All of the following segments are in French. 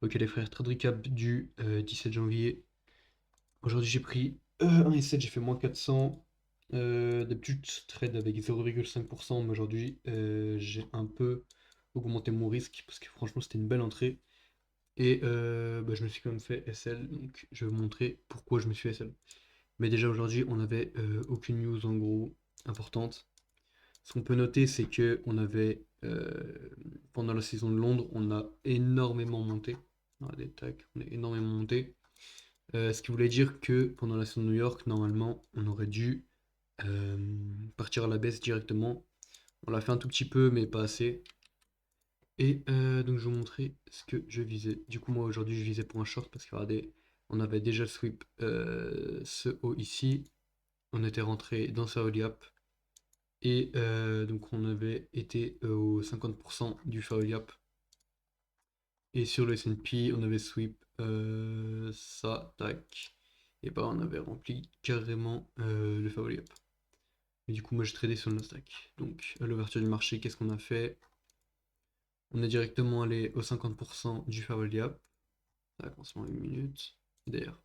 Ok les frères, trade recap du 17 janvier. Aujourd'hui j'ai pris 1,7, j'ai fait moins 400. D'habitude je trade avec 0,5%, mais aujourd'hui j'ai un peu augmenté mon risque parce que franchement c'était une belle entrée. Et je me suis quand même fait SL, donc je vais vous montrer pourquoi je me suis SL. Mais déjà aujourd'hui on n'avait aucune news en gros importante. Ce qu'on peut noter c'est que on avait pendant la saison de Londres on a énormément monté. Regardez, tac, on est énormément monté. Ce qui voulait dire que pendant la saison de New York, normalement, on aurait dû euh, partir à la baisse directement. On l'a fait un tout petit peu, mais pas assez. Et donc je vais vous montrer ce que je visais. Du coup, moi aujourd'hui, je visais pour un short parce que regardez, on avait déjà sweep ce haut ici. On était rentré dans sa early up. Et donc on avait été au 50% du early up. Et sur le S&P, on avait sweep ça, tac. Et bah on avait rempli carrément le favori up. Et du coup moi j'ai tradé sur le Nasdaq. Donc à l'ouverture du marché, qu'est-ce qu'on a fait? On est directement allé au 50% du favori up. Ça commence en 1 minute. D'ailleurs,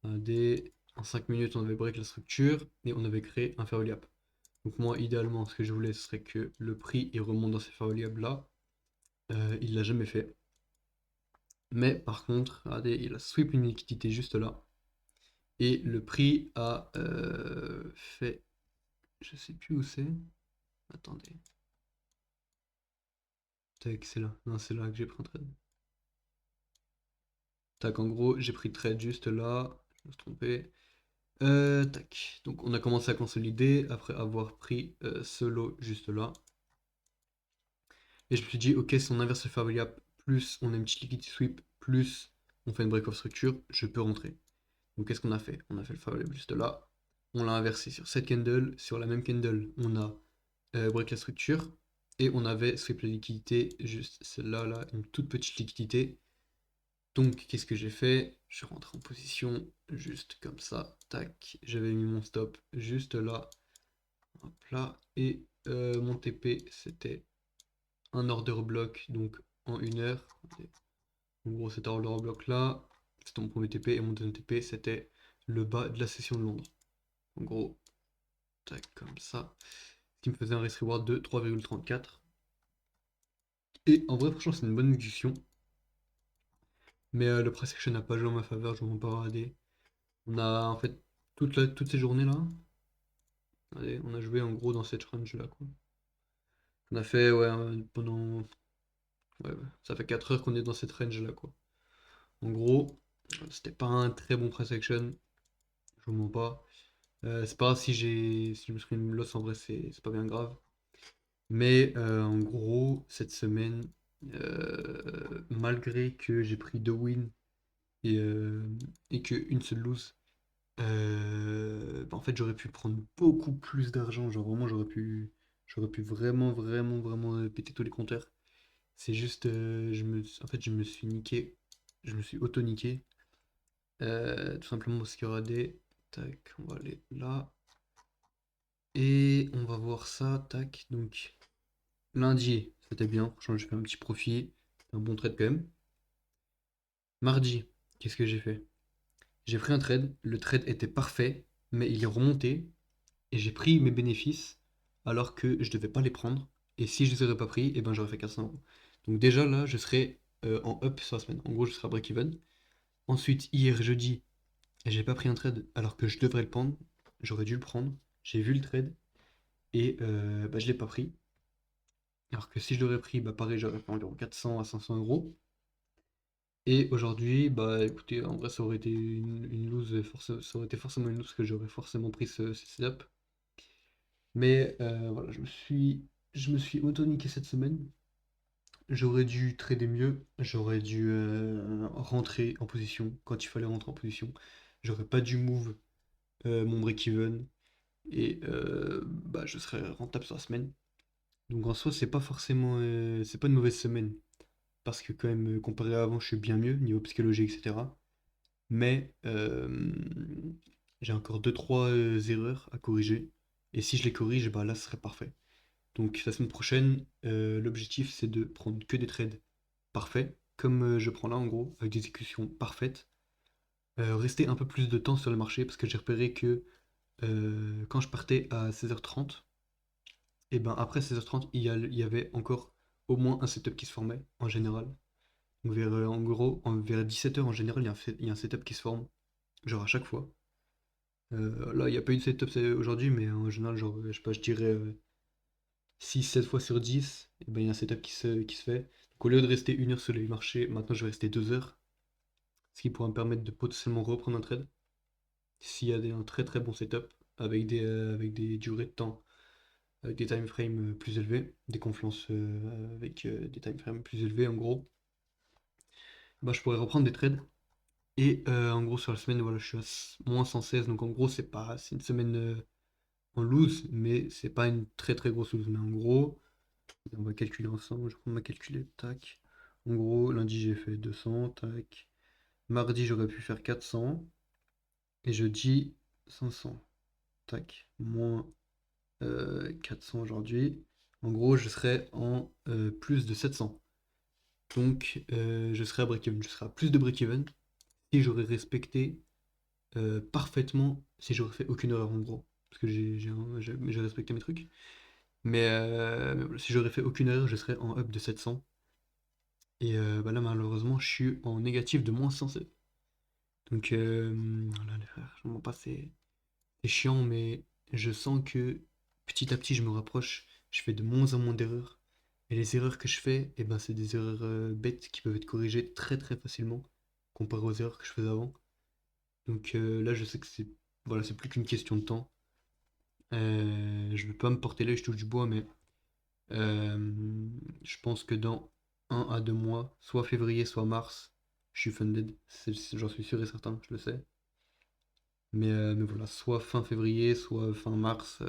en 5 minutes on avait break la structure et on avait créé un favori up. Donc moi idéalement ce que je voulais ce serait que le prix il remonte dans ces favori up là. Il l'a jamais fait. Mais par contre, regardez, il a sweep une liquidité juste là. Et le prix a fait. Je sais plus où c'est. Attendez. Tac, c'est là. Non, c'est là que j'ai pris un trade. Tac, en gros, j'ai pris le trade juste là. Je me suis trompé. Tac. Donc, on a commencé à consolider après avoir pris ce lot juste là. Et je me suis dit, ok, si on inverse le Fair Gap, plus on a une petite liquidity sweep, plus on fait une break of structure, je peux rentrer. Donc, qu'est-ce qu'on a fait? On a fait le Fair Gap juste là. On l'a inversé sur cette candle. Sur la même candle, on a break la structure. Et on avait sweep la liquidité, juste celle-là, là, une toute petite liquidité. Donc, qu'est-ce que j'ai fait? Je suis rentré en position, juste comme ça, tac. J'avais mis mon stop juste là, hop là. Et mon TP, c'était un order block, donc en 1 heure. En gros, cet order block là, c'était mon premier TP. Et mon deuxième TP, c'était le bas de la session de Londres. En gros, tac, comme ça. Ce qui me faisait un risk reward de 3,34. Et en vrai, franchement, c'est une bonne exécution. Mais le price action n'a pas joué en ma faveur, je ne vais pas regarder. On a en fait toutes ces journées-là, allez, on a joué en gros dans cette range-là, quoi. On a fait, ouais, pendant. Ouais, ça fait 4 heures qu'on est dans cette range-là, quoi. En gros, c'était pas un très bon price action, je vous mens pas. C'est pas grave si je me suis pris une loss, en vrai, c'est pas bien grave. Mais en gros, cette semaine, malgré que j'ai pris 2 wins et, euh, et qu'une seule lose, en fait, j'aurais pu prendre beaucoup plus d'argent. Genre, vraiment, j'aurais pu vraiment, vraiment, vraiment péter tous les compteurs. C'est juste, en fait, je me suis niqué. Je me suis auto-niqué. Tout simplement parce qu'il y aura des. Tac, on va aller là. Et on va voir ça. Tac, donc lundi, c'était bien. Franchement, j'ai fait un petit profit. Un bon trade quand même. Mardi, qu'est-ce que j'ai fait? J'ai pris un trade. Le trade était parfait, mais il est remonté. Et j'ai pris mes bénéfices alors que je devais pas les prendre. Et si je les aurais pas pris, eh ben j'aurais fait 400 euros. Donc déjà là, je serais en up sur la semaine. En gros, je serais à break-even. Ensuite, hier jeudi, j'ai pas pris un trade alors que je devrais le prendre. J'aurais dû le prendre. J'ai vu le trade et je l'ai pas pris. Alors que si je l'aurais pris, bah pareil, j'aurais fait environ 400 à 500 euros. Et aujourd'hui, bah écoutez, en vrai, ça aurait été une lose, ça aurait été forcément une lose que j'aurais forcément pris ce setup. Mais voilà, je me suis auto-niqué cette semaine. J'aurais dû trader mieux. J'aurais dû rentrer en position quand il fallait rentrer en position. J'aurais pas dû move mon break-even. Et je serais rentable sur la semaine. Donc en soi, c'est pas forcément. C'est pas une mauvaise semaine. Parce que quand même, comparé à avant, je suis bien mieux, niveau psychologie, etc. Mais j'ai encore deux trois erreurs à corriger. Et si je les corrige, bah là, ce serait parfait. Donc la semaine prochaine, l'objectif c'est de prendre que des trades parfaits, comme je prends là en gros, avec des exécutions parfaites, rester un peu plus de temps sur le marché parce que j'ai repéré que quand je partais à 16h30, et ben après 16h30, il y avait encore au moins un setup qui se formait en général. Donc en gros, vers 17h en général, il y a un setup qui se forme, genre à chaque fois. Là, il n'y a pas eu de setup aujourd'hui, mais en général, genre, je sais pas, je dirais 6-7 fois sur 10, et ben, il y a un setup qui se fait. Donc au lieu de rester 1 heure sur les marchés, maintenant je vais rester 2 heures, ce qui pourra me permettre de potentiellement reprendre un trade. S'il y a un très très bon setup, avec des durées de temps, avec des time frames plus élevés, des confluences avec des time frames plus élevés en gros, bah, je pourrais reprendre des trades. Et en gros sur la semaine, voilà, je suis à moins 116, donc en gros c'est une semaine en loose, mais c'est pas une très très grosse loose. Mais en gros, on va calculer ensemble, je prends ma calculette, tac. En gros, lundi j'ai fait 200, tac. Mardi j'aurais pu faire 400. Et jeudi 500, tac. Moins 400 aujourd'hui. En gros, je serais en plus de 700. Donc, je serais à break-even. Je serais à plus de break-even si j'aurais respecté parfaitement, si j'aurais fait aucune erreur en gros. Parce que j'ai respecté mes trucs. Mais voilà, si j'aurais fait aucune erreur, je serais en up de 700. Et bah là, malheureusement, je suis en négatif de moins 107. Donc, voilà, les frères, je m'en passe, c'est chiant, mais je sens que petit à petit, je me rapproche. Je fais de moins en moins d'erreurs. Et les erreurs que je fais, eh ben, c'est des erreurs bêtes qui peuvent être corrigées très très facilement comparé aux erreurs que je faisais avant. Donc là, je sais que c'est plus qu'une question de temps. Je ne vais pas me porter l'œil, je touche du bois, mais je pense que dans 1 à 2 mois, soit février, soit mars, je suis funded. J'en suis sûr et certain, je le sais. Mais voilà, soit fin février, soit fin mars,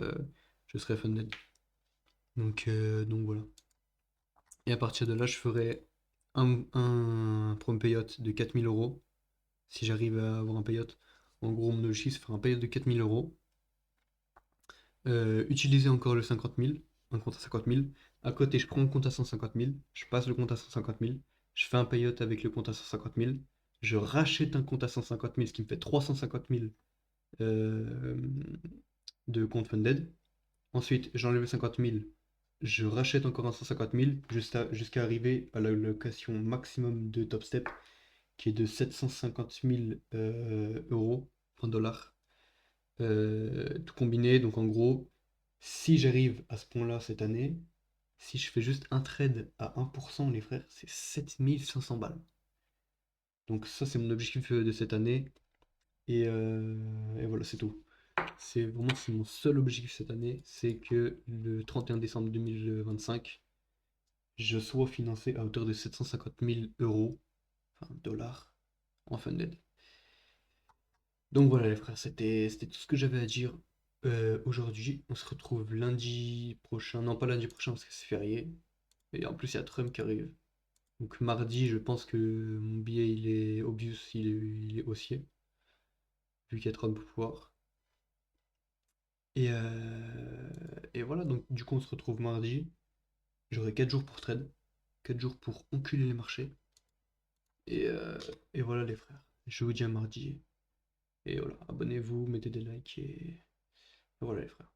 je serai funded. Donc voilà. Et à partir de là, je ferai un prom payout de 4 000 euros. Si j'arrive à avoir un payout, en gros, mon objectif, c'est faire un payout de 4 000 euros. Utiliser encore le 50 000, un compte à 50 000. À côté, je prends un compte à 150 000, je passe le compte à 150 000, je fais un payout avec le compte à 150 000, je rachète un compte à 150 000, ce qui me fait 350 000 euh, de compte funded. Ensuite, j'enlève le 50 000, je rachète encore un 150 000 jusqu'à arriver à la location maximum de Top Step qui est de 750 000 euros, en dollars. Tout combiné, donc en gros, si j'arrive à ce point-là cette année, si je fais juste un trade à 1%, les frères, c'est 7 500 balles. Donc ça, c'est mon objectif de cette année. Et voilà, c'est tout. C'est mon seul objectif cette année, c'est que le 31 décembre 2025, je sois financé à hauteur de 750 000 euros, enfin dollars, en funded. Donc voilà les frères, c'était tout ce que j'avais à dire aujourd'hui. On se retrouve lundi prochain. Non, pas lundi prochain parce que c'est férié. Et en plus, il y a Trump qui arrive. Donc mardi, je pense que mon billet, il est obvious, il est haussier. Vu qu'il y a Trump au pouvoir. Et voilà, donc du coup, on se retrouve mardi. J'aurai 4 jours pour trade. 4 jours pour enculer les marchés. Et, euh, et voilà les frères. Je vous dis à mardi. Et voilà, abonnez-vous, mettez des likes et voilà les frères.